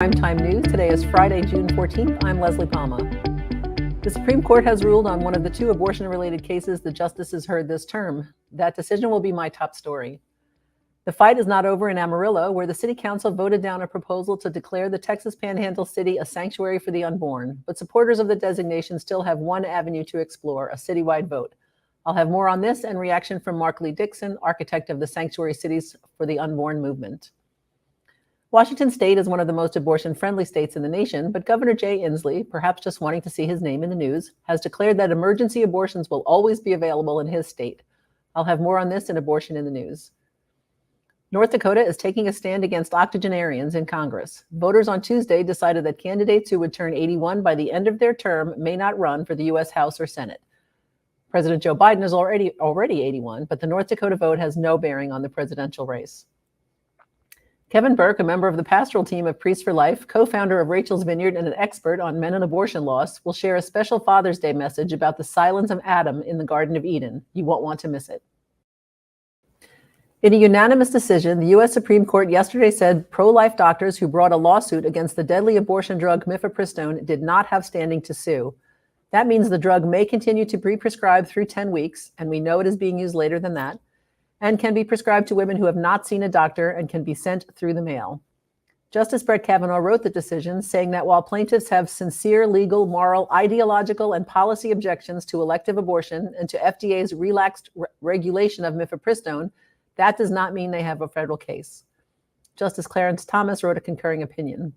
Primetime News. Today is Friday, June 14th. I'm Leslie Palma. The Supreme Court has ruled on one of the two abortion-related cases the justices heard this term. That decision will be my top story. The fight is not over in Amarillo, where the city council voted down a proposal to declare the Texas Panhandle city a sanctuary for the unborn. But supporters of the designation still have one avenue to explore, a citywide vote. I'll have more on this and reaction from Mark Lee Dixon, architect of the Sanctuary Cities for the Unborn movement. Washington State is one of the most abortion-friendly states in the nation, but Governor Jay Inslee, perhaps just wanting to see his name in the news, has declared that emergency abortions will always be available in his state. I'll have more on this in Abortion in the News. North Dakota is taking a stand against octogenarians in Congress. Voters on Tuesday decided that candidates who would turn 81 by the end of their term may not run for the U.S. House or Senate. President Joe Biden is already 81, but the North Dakota vote has no bearing on the presidential race. Kevin Burke, a member of the pastoral team of Priests for Life, co-founder of Rachel's Vineyard and an expert on men and abortion loss, will share a special Father's Day message about the silence of Adam in the Garden of Eden. You won't want to miss it. In a unanimous decision, the U.S. Supreme Court yesterday said pro-life doctors who brought a lawsuit against the deadly abortion drug mifepristone did not have standing to sue. That means the drug may continue to be prescribed through 10 weeks, and we know it is being used later than that, and can be prescribed to women who have not seen a doctor and can be sent through the mail. Justice Brett Kavanaugh wrote the decision, saying that while plaintiffs have sincere legal, moral, ideological, and policy objections to elective abortion and to FDA's relaxed regulation of mifepristone, that does not mean they have a federal case. Justice Clarence Thomas wrote a concurring opinion.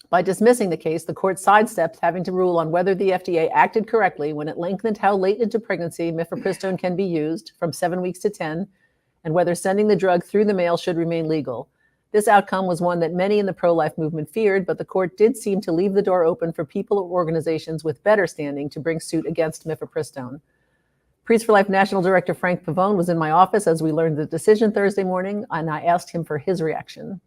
By dismissing the case, the court sidestepped having to rule on whether the FDA acted correctly when it lengthened how late into pregnancy mifepristone can be used, from 7 weeks to 10, and whether sending the drug through the mail should remain legal. This outcome was one that many in the pro-life movement feared, but the court did seem to leave the door open for people or organizations with better standing to bring suit against mifepristone. Priests for Life National Director Frank Pavone was in my office as we learned the decision Thursday morning, and I asked him for his reaction.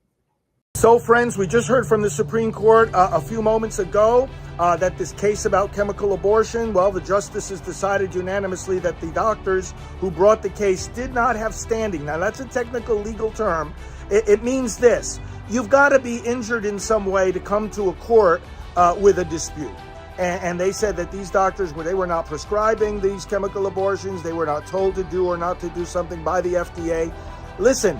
So, friends, we just heard from the Supreme Court a few moments ago that this case about chemical abortion, well, the justices decided unanimously that the doctors who brought the case did not have standing. Now, that's a technical legal term. It means this: you've got to be injured in some way to come to a court with a dispute. And they said that these doctors, they were not prescribing these chemical abortions. They were not told to do or not to do something by the FDA. Listen,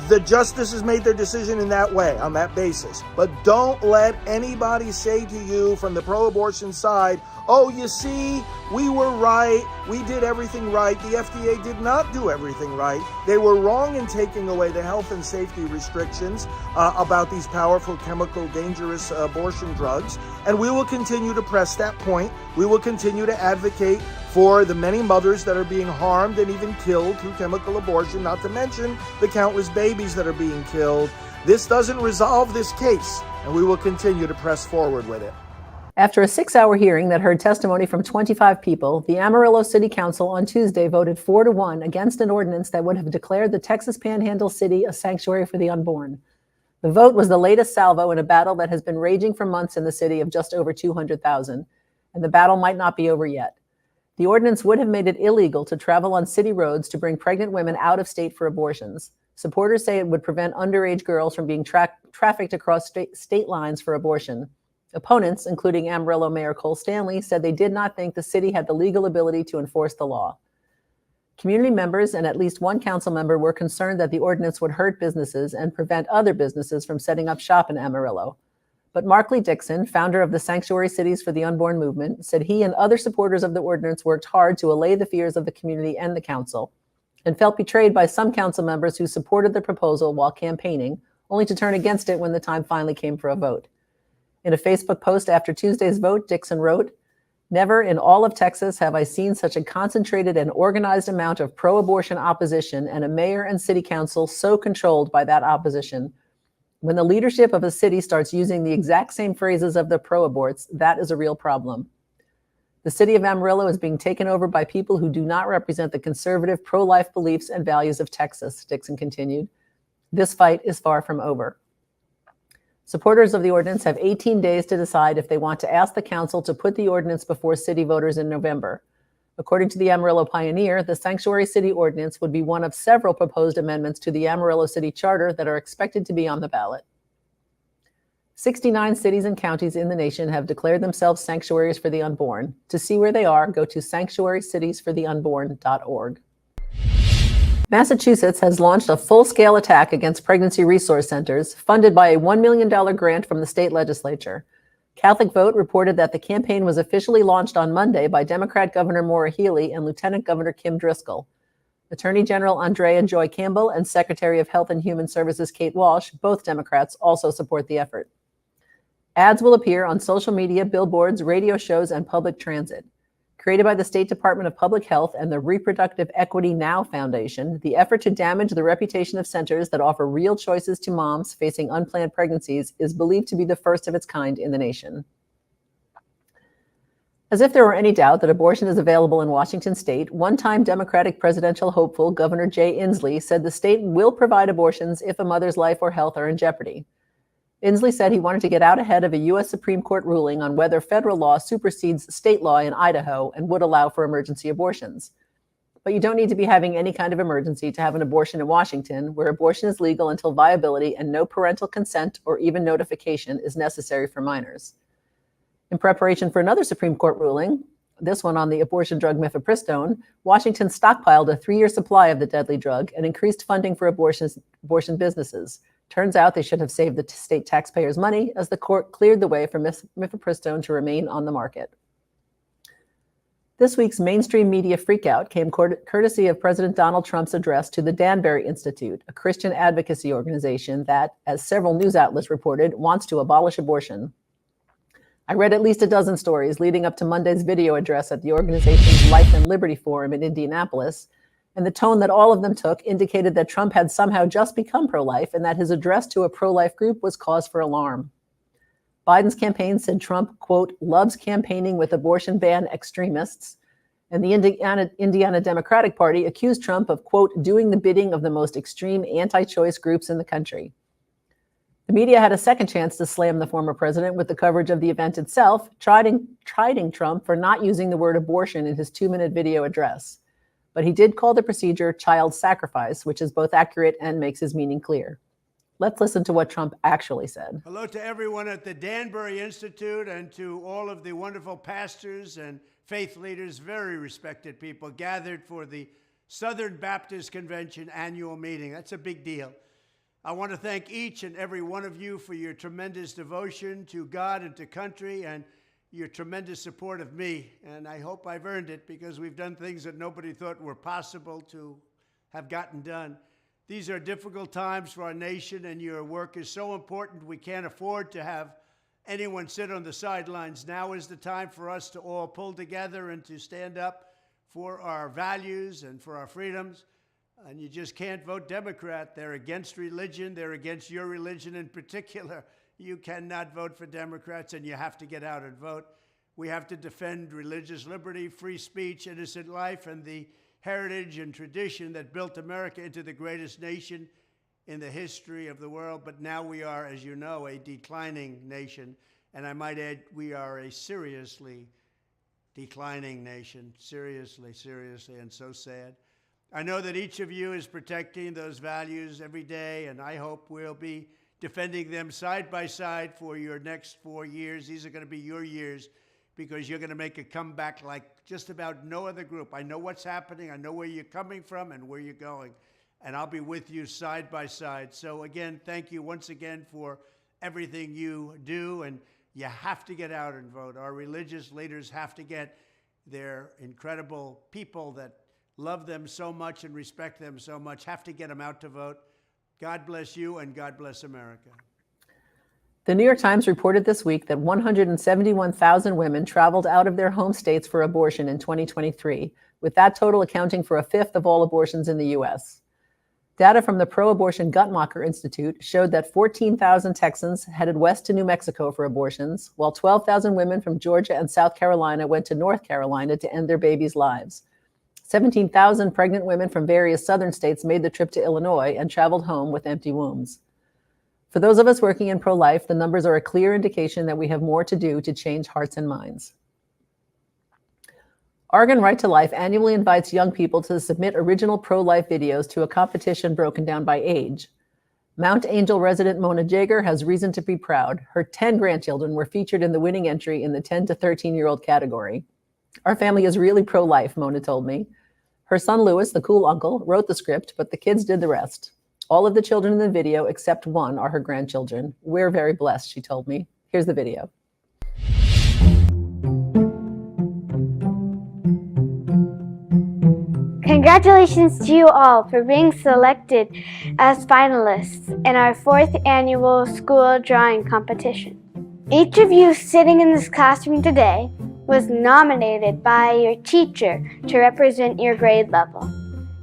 the justices made their decision in that way, on that basis. But don't let anybody say to you from the pro-abortion side, oh, you see, we were right, we did everything right. The FDA did not do everything right. They were wrong in taking away the health and safety restrictions about these powerful, chemical, dangerous abortion drugs. And we will continue to press that point. We will continue to advocate for the many mothers that are being harmed and even killed through chemical abortion, not to mention the countless babies that are being killed. This doesn't resolve this case, and we will continue to press forward with it. After a 6-hour hearing that heard testimony from 25 people, the Amarillo City Council on Tuesday voted 4-1 against an ordinance that would have declared the Texas Panhandle City a sanctuary for the unborn. The vote was the latest salvo in a battle that has been raging for months in the city of just over 200,000, and the battle might not be over yet. The ordinance would have made it illegal to travel on city roads to bring pregnant women out of state for abortions. Supporters say it would prevent underage girls from being trafficked across state lines for abortion. Opponents, including Amarillo Mayor Cole Stanley, said they did not think the city had the legal ability to enforce the law. Community members and at least one council member were concerned that the ordinance would hurt businesses and prevent other businesses from setting up shop in Amarillo. But Mark Lee Dixon, founder of the Sanctuary Cities for the Unborn movement, said he and other supporters of the ordinance worked hard to allay the fears of the community and the council, and felt betrayed by some council members who supported the proposal while campaigning, only to turn against it when the time finally came for a vote. In a Facebook post after Tuesday's vote, Dixon wrote, "Never in all of Texas have I seen such a concentrated and organized amount of pro-abortion opposition and a mayor and city council so controlled by that opposition. When the leadership of a city starts using the exact same phrases of the pro-aborts, that is a real problem. The city of Amarillo is being taken over by people who do not represent the conservative pro-life beliefs and values of Texas," Dixon continued. "This fight is far from over." Supporters of the ordinance have 18 days to decide if they want to ask the council to put the ordinance before city voters in November. According to the Amarillo Pioneer, the Sanctuary City Ordinance would be one of several proposed amendments to the Amarillo City Charter that are expected to be on the ballot. 69 cities and counties in the nation have declared themselves sanctuaries for the unborn. To see where they are, go to sanctuarycitiesfortheunborn.org. Massachusetts has launched a full-scale attack against pregnancy resource centers, funded by a $1 million grant from the state legislature. Catholic Vote reported that the campaign was officially launched on Monday by Democrat Governor Maura Healey and Lieutenant Governor Kim Driscoll. Attorney General Andrea Joy Campbell and Secretary of Health and Human Services Kate Walsh, both Democrats, also support the effort. Ads will appear on social media, billboards, radio shows, and public transit. Created by the State Department of Public Health and the Reproductive Equity Now Foundation, the effort to damage the reputation of centers that offer real choices to moms facing unplanned pregnancies is believed to be the first of its kind in the nation. As if there were any doubt that abortion is available in Washington state, one-time Democratic presidential hopeful Governor Jay Inslee said the state will provide abortions if a mother's life or health are in jeopardy. Inslee said he wanted to get out ahead of a U.S. Supreme Court ruling on whether federal law supersedes state law in Idaho and would allow for emergency abortions. But you don't need to be having any kind of emergency to have an abortion in Washington, where abortion is legal until viability and no parental consent or even notification is necessary for minors. In preparation for another Supreme Court ruling, this one on the abortion drug mifepristone, Washington stockpiled a 3-year supply of the deadly drug and increased funding for abortion businesses. Turns out they should have saved the state taxpayers money, as the court cleared the way for mifepristone to remain on the market. This week's mainstream media freakout came courtesy of President Donald Trump's address to the Danbury Institute, a Christian advocacy organization that, as several news outlets reported, wants to abolish abortion. I read at least a dozen stories leading up to Monday's video address at the organization's Life and Liberty Forum in Indianapolis, and the tone that all of them took indicated that Trump had somehow just become pro-life and that his address to a pro-life group was cause for alarm. Biden's campaign said Trump, quote, loves campaigning with abortion ban extremists, and the Indiana Democratic Party accused Trump of, quote, doing the bidding of the most extreme anti-choice groups in the country. The media had a second chance to slam the former president with the coverage of the event itself, chiding Trump for not using the word abortion in his 2-minute video address. But he did call the procedure child sacrifice, which is both accurate and makes his meaning clear. Let's listen to what Trump actually said. Hello to everyone at the Danbury Institute and to all of the wonderful pastors and faith leaders, very respected people, gathered for the Southern Baptist Convention annual meeting. That's a big deal. I want to thank each and every one of you for your tremendous devotion to God and to country and your tremendous support of me. And I hope I've earned it, because we've done things that nobody thought were possible to have gotten done. These are difficult times for our nation, and your work is so important. We can't afford to have anyone sit on the sidelines. Now is the time for us to all pull together and to stand up for our values and for our freedoms. And you just can't vote Democrat. They're against religion. They're against your religion in particular. You cannot vote for Democrats, and you have to get out and vote. We have to defend religious liberty, free speech, innocent life, and the heritage and tradition that built America into the greatest nation in the history of the world. But now we are, as you know, a declining nation. And I might add, we are a seriously declining nation. Seriously, and so sad. I know that each of you is protecting those values every day, and I hope we'll be defending them side by side for your next 4 years. These are going to be your years, because you're going to make a comeback like just about no other group. I know what's happening. I know where you're coming from and where you're going, and I'll be with you side by side. So again, thank you once again for everything you do, and you have to get out and vote. Our religious leaders have to get their incredible people that love them so much and respect them so much, have to get them out to vote. God bless you, and God bless America. The New York Times reported this week that 171,000 women traveled out of their home states for abortion in 2023, with that total accounting for a fifth of all abortions in the U.S. Data from the Pro-Abortion Guttmacher Institute showed that 14,000 Texans headed west to New Mexico for abortions, while 12,000 women from Georgia and South Carolina went to North Carolina to end their babies' lives. 17,000 pregnant women from various southern states made the trip to Illinois and traveled home with empty wombs. For those of us working in pro-life, the numbers are a clear indication that we have more to do to change hearts and minds. Oregon Right to Life annually invites young people to submit original pro-life videos to a competition broken down by age. Mount Angel resident Mona Jager has reason to be proud. Her 10 grandchildren were featured in the winning entry in the 10 to 13-year-old category. Our family is really pro-life, Mona told me. Her son Louis, the cool uncle, wrote the script, but the kids did the rest. All of the children in the video, except one, are her grandchildren. We're very blessed, she told me. Here's the video. Congratulations to you all for being selected as finalists in our 4th annual school drawing competition. Each of you sitting in this classroom today was nominated by your teacher to represent your grade level.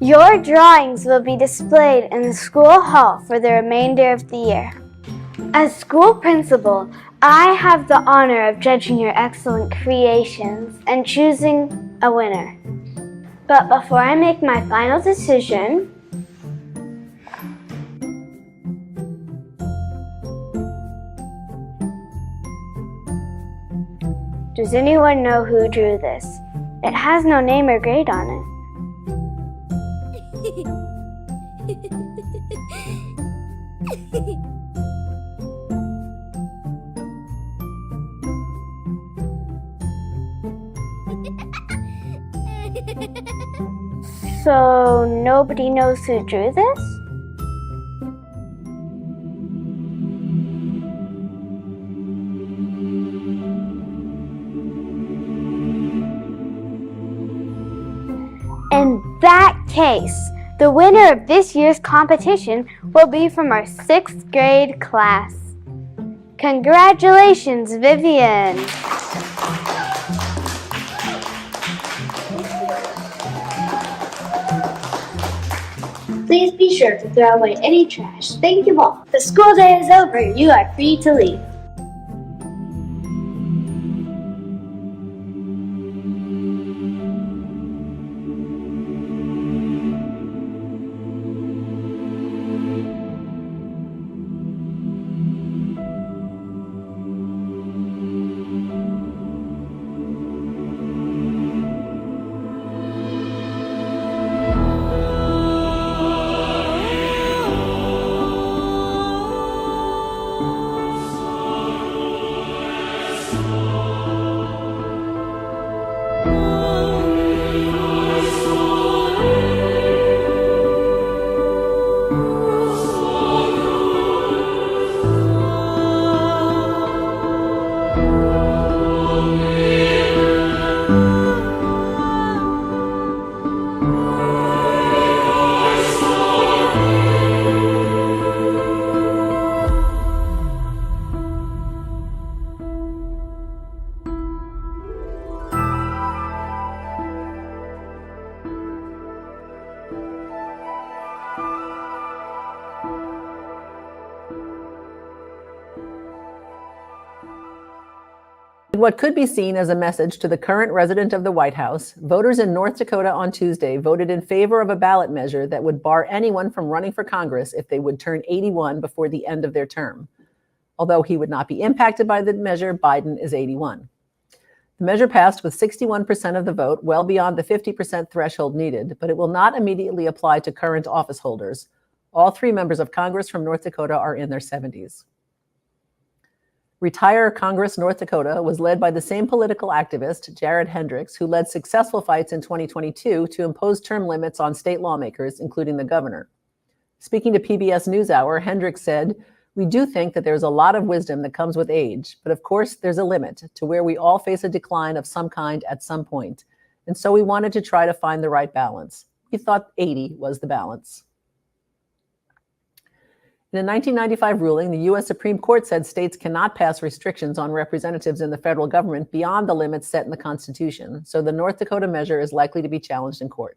Your drawings will be displayed in the school hall for the remainder of the year. As school principal, I have the honor of judging your excellent creations and choosing a winner. But before I make my final decision, does anyone know who drew this? It has no name or grade on it. So nobody knows who drew this? In that case, the winner of this year's competition will be from our 6th grade class. Congratulations, Vivian! Please be sure to throw away any trash. Thank you all. The school day is over. You are free to leave. In what could be seen as a message to the current resident of the White House, voters in North Dakota on Tuesday voted in favor of a ballot measure that would bar anyone from running for Congress if they would turn 81 before the end of their term. Although he would not be impacted by the measure, Biden is 81. The measure passed with 61% of the vote, well beyond the 50% threshold needed, but it will not immediately apply to current office holders. All 3 members of Congress from North Dakota are in their 70s. Retire Congress North Dakota was led by the same political activist, Jared Hendricks, who led successful fights in 2022 to impose term limits on state lawmakers, including the governor. Speaking to PBS NewsHour, Hendricks said, "We do think that there's a lot of wisdom that comes with age, but of course there's a limit to where we all face a decline of some kind at some point. And so we wanted to try to find the right balance. We thought 80 was the balance." In a 1995 ruling, the U.S. Supreme Court said states cannot pass restrictions on representatives in the federal government beyond the limits set in the Constitution, so the North Dakota measure is likely to be challenged in court.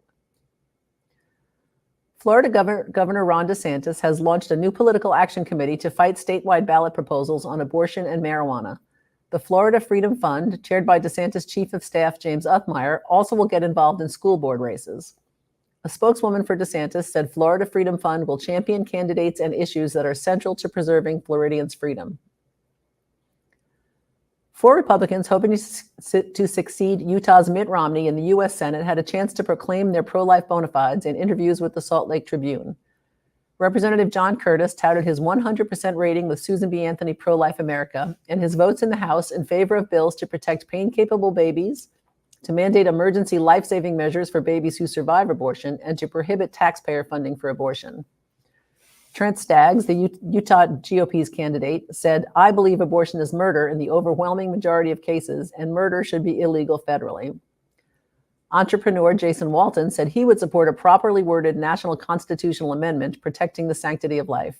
Florida Governor Ron DeSantis has launched a new political action committee to fight statewide ballot proposals on abortion and marijuana. The Florida Freedom Fund, chaired by DeSantis Chief of Staff James Uthmire, also will get involved in school board races. A spokeswoman for DeSantis said Florida Freedom Fund will champion candidates and issues that are central to preserving Floridians' freedom. 4 Republicans hoping to succeed Utah's Mitt Romney in the U.S. Senate had a chance to proclaim their pro-life bona fides in interviews with the Salt Lake Tribune. Representative John Curtis touted his 100% rating with Susan B. Anthony Pro-Life America and his votes in the House in favor of bills to protect pain-capable babies, to mandate emergency life-saving measures for babies who survive abortion, and to prohibit taxpayer funding for abortion. Trent Staggs, the Utah GOP's candidate, said, "I believe abortion is murder in the overwhelming majority of cases, and murder should be illegal federally." Entrepreneur Jason Walton said he would support a properly worded national constitutional amendment protecting the sanctity of life.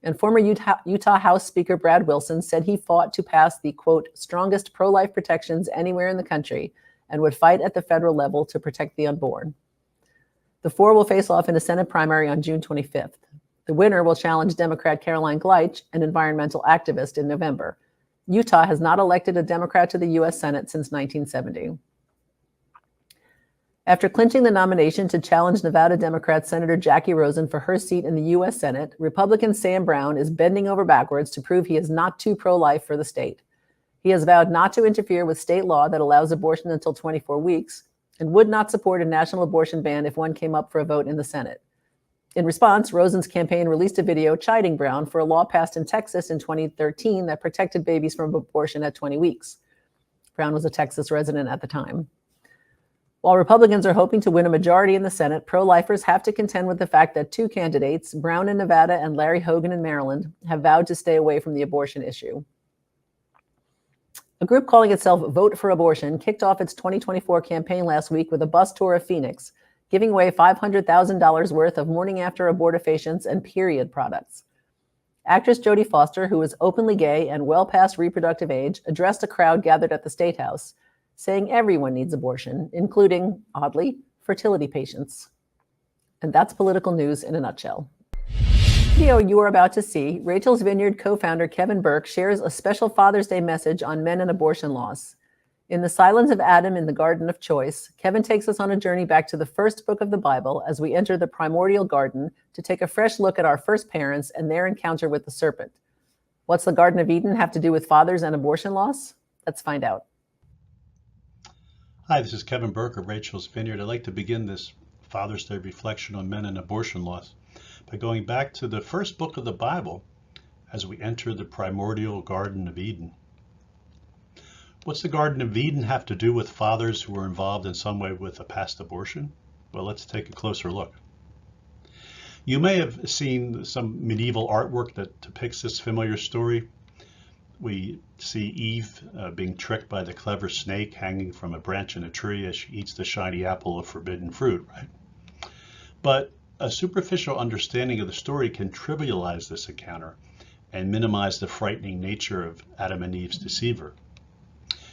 And former Utah House Speaker Brad Wilson said he fought to pass the, quote, strongest pro-life protections anywhere in the country and would fight at the federal level to protect the unborn. The four will face off in a Senate primary on June 25th. The winner will challenge Democrat Caroline Gleich, an environmental activist, in November. Utah has not elected a Democrat to the U.S. Senate since 1970. After clinching the nomination to challenge Nevada Democrat Senator Jackie Rosen for her seat in the U.S. Senate, Republican Sam Brown is bending over backwards to prove he is not too pro-life for the state. He has vowed not to interfere with state law that allows abortion until 24 weeks and would not support a national abortion ban if one came up for a vote in the Senate. In response, Rosen's campaign released a video chiding Brown for a law passed in Texas in 2013 that protected babies from abortion at 20 weeks. Brown was a Texas resident at the time. While Republicans are hoping to win a majority in the Senate, pro-lifers have to contend with the fact that two candidates, Brown in Nevada and Larry Hogan in Maryland, have vowed to stay away from the abortion issue. A group calling itself Vote for Abortion kicked off its 2024 campaign last week with a bus tour of Phoenix, giving away $500,000 worth of morning after abortifacients and period products. Actress Jodie Foster, who is openly gay and well past reproductive age, addressed a crowd gathered at the State House, saying everyone needs abortion, including, oddly, fertility patients. And that's political news in a nutshell. In the video you are about to see, Rachel's Vineyard co-founder Kevin Burke shares a special Father's Day message on men and abortion loss. In the silence of Adam in the Garden of Choice, Kevin takes us on a journey back to the first book of the Bible as we enter the primordial garden to take a fresh look at our first parents and their encounter with the serpent. What's the Garden of Eden have to do with fathers and abortion loss? Let's find out. Hi, this is Kevin Burke of Rachel's Vineyard. I'd like to begin this Father's Day reflection on men and abortion loss by going back to the first book of the Bible as we enter the primordial Garden of Eden. What's the Garden of Eden have to do with fathers who were involved in some way with a past abortion? Well, let's take a closer look. You may have seen some medieval artwork that depicts this familiar story. We see Eve being tricked by the clever snake hanging from a branch in a tree as she eats the shiny apple of forbidden fruit, right? But a superficial understanding of the story can trivialize this encounter and minimize the frightening nature of Adam and Eve's deceiver.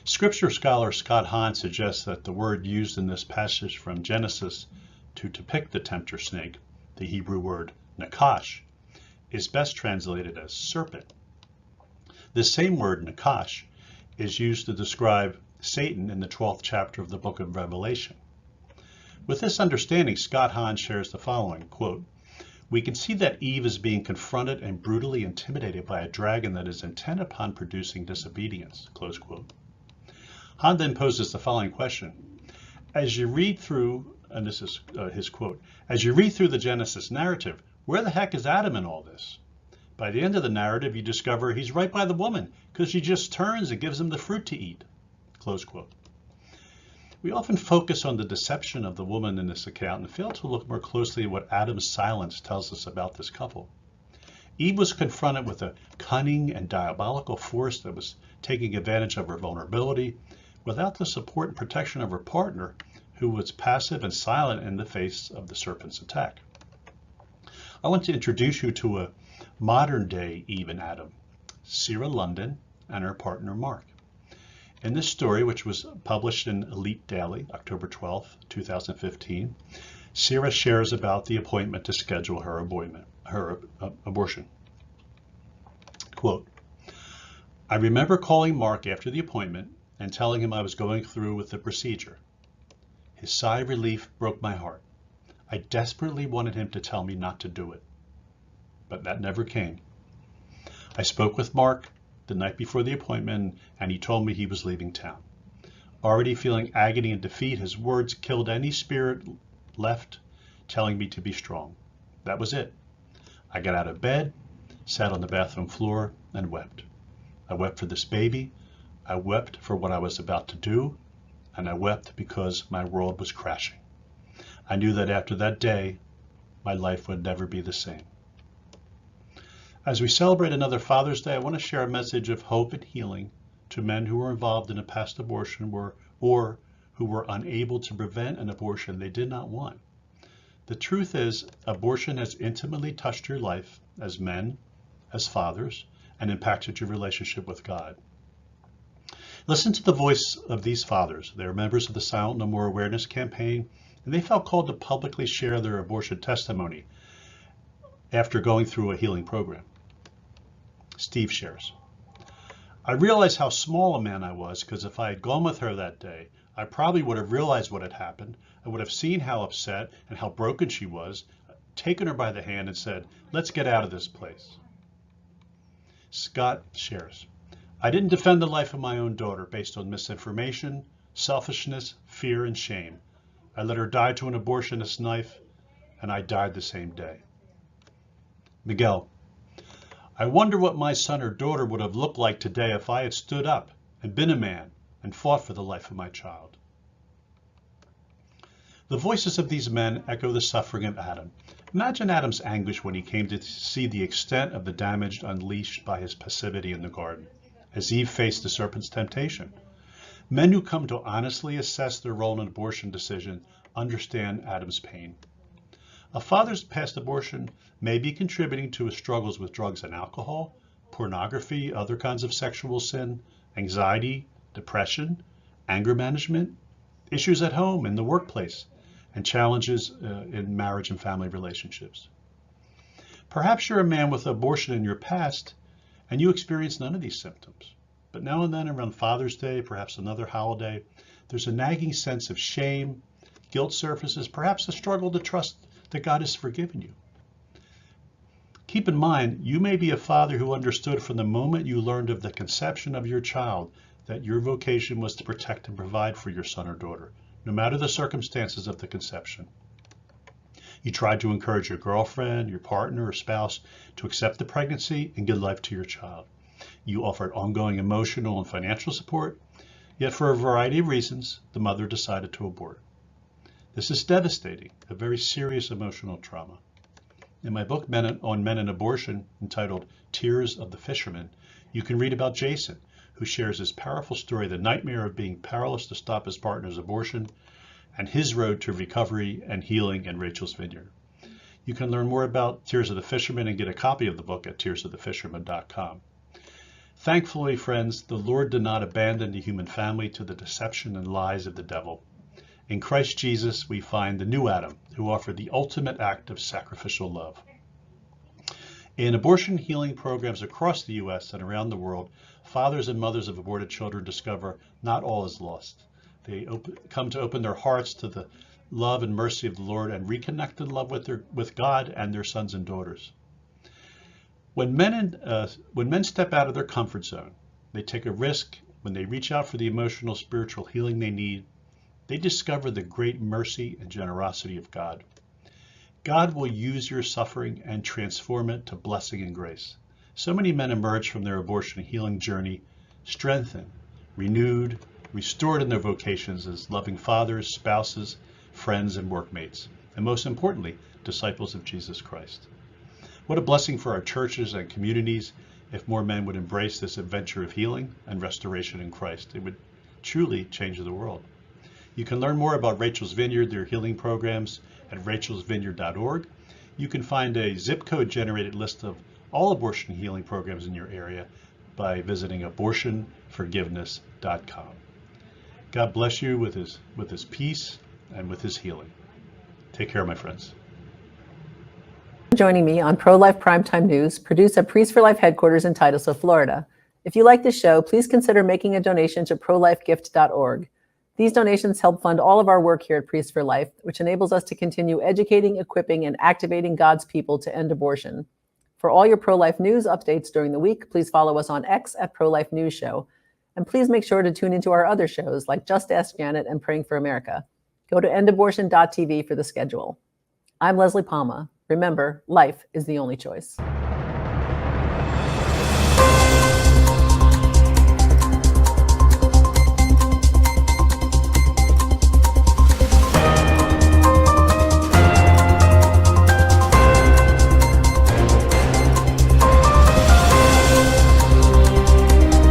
Scripture scholar Scott Hahn suggests that the word used in this passage from Genesis to depict the tempter snake, the Hebrew word nakash, is best translated as serpent. This same word, nakash, is used to describe Satan in the 12th chapter of the book of Revelation. With this understanding, Scott Hahn shares the following, quote, "We can see that Eve is being confronted and brutally intimidated by a dragon that is intent upon producing disobedience," close quote. Hahn then poses the following question. As you read through, and this is his quote, "As you read through the Genesis narrative, where the heck is Adam in all this? By the end of the narrative, you discover he's right by the woman because she just turns and gives him the fruit to eat," close quote. We often focus on the deception of the woman in this account and fail to look more closely at what Adam's silence tells us about this couple. Eve was confronted with a cunning and diabolical force that was taking advantage of her vulnerability without the support and protection of her partner, who was passive and silent in the face of the serpent's attack. I want to introduce you to a modern-day Eve and Adam, Sarah London and her partner Mark. In this story, which was published in Elite Daily, October 12, 2015, Sarah shares about the appointment to schedule her abortion. Quote, "I remember calling Mark after the appointment and telling him I was going through with the procedure. His sigh of relief broke my heart. I desperately wanted him to tell me not to do it, but that never came. I spoke with Mark the night before the appointment, and he told me he was leaving town. Already feeling agony and defeat, his words killed any spirit left telling me to be strong. That was it. I got out of bed, sat on the bathroom floor, and wept. I wept for this baby. I wept for what I was about to do, and I wept because my world was crashing. I knew that after that day, my life would never be the same. As we celebrate another Father's Day, I want to share a message of hope and healing to men who were involved in a past abortion or who were unable to prevent an abortion they did not want. The truth is, abortion has intimately touched your life as men, as fathers, and impacted your relationship with God. Listen to the voice of these fathers. They are members of the Silent No More Awareness campaign, and they felt called to publicly share their abortion testimony after going through a healing program. Steve shares, I realized how small a man I was because if I had gone with her that day, I probably would have realized what had happened. I would have seen how upset and how broken she was, taken her by the hand and said, let's get out of this place. Scott shares, I didn't defend the life of my own daughter based on misinformation, selfishness, fear, and shame. I let her die to an abortionist knife, and I died the same day. Miguel, I wonder what my son or daughter would have looked like today if I had stood up and been a man and fought for the life of my child. The voices of these men echo the suffering of Adam. Imagine Adam's anguish when he came to see the extent of the damage unleashed by his passivity in the garden, as Eve faced the serpent's temptation. Men who come to honestly assess their role in an abortion decision understand Adam's pain. A father's past abortion may be contributing to his struggles with drugs and alcohol, pornography, other kinds of sexual sin, anxiety, depression, anger management, issues at home and the workplace, and challenges in marriage and family relationships. Perhaps you're a man with abortion in your past and you experience none of these symptoms. But now and then around Father's Day, perhaps another holiday, there's a nagging sense of shame, guilt surfaces, perhaps a struggle to trust that God has forgiven you. Keep in mind, you may be a father who understood from the moment you learned of the conception of your child that your vocation was to protect and provide for your son or daughter, no matter the circumstances of the conception. You tried to encourage your girlfriend, your partner, or spouse to accept the pregnancy and give life to your child. You offered ongoing emotional and financial support, yet for a variety of reasons, the mother decided to abort. This is devastating, a very serious emotional trauma. In my book on men and abortion, entitled Tears of the Fisherman, you can read about Jason, who shares his powerful story, the nightmare of being powerless to stop his partner's abortion, and his road to recovery and healing in Rachel's Vineyard. You can learn more about Tears of the Fisherman and get a copy of the book at tearsofthefisherman.com. Thankfully, friends, the Lord did not abandon the human family to the deception and lies of the devil. In Christ Jesus, we find the new Adam, who offered the ultimate act of sacrificial love. In abortion healing programs across the U.S. and around the world, fathers and mothers of aborted children discover not all is lost. They come to open their hearts to the love and mercy of the Lord and reconnect in love with God and their sons and daughters. When men step out of their comfort zone, they take a risk. When they reach out for the emotional, spiritual healing they need, they discover the great mercy and generosity of God. God will use your suffering and transform it to blessing and grace. So many men emerge from their abortion healing journey strengthened, renewed, restored in their vocations as loving fathers, spouses, friends, and workmates, and most importantly, disciples of Jesus Christ. What a blessing for our churches and communities if more men would embrace this adventure of healing and restoration in Christ. It would truly change the world. You can learn more about Rachel's Vineyard, their healing programs, at rachelsvineyard.org. You can find a zip code generated list of all abortion healing programs in your area by visiting abortionforgiveness.com. God bless you with his peace and with his healing. Take care, my friends. Joining me on Pro-Life Primetime News, produced at Priest for Life headquarters in Titusville, Florida. If you like this show, please consider making a donation to prolifegift.org. These donations help fund all of our work here at Priest for Life, which enables us to continue educating, equipping, and activating God's people to end abortion. For all your pro-life news updates during the week, please follow us on X at Pro-Life News Show. And please make sure to tune into our other shows like Just Ask Janet and Praying for America. Go to endabortion.tv for the schedule. I'm Leslie Palma. Remember, life is the only choice.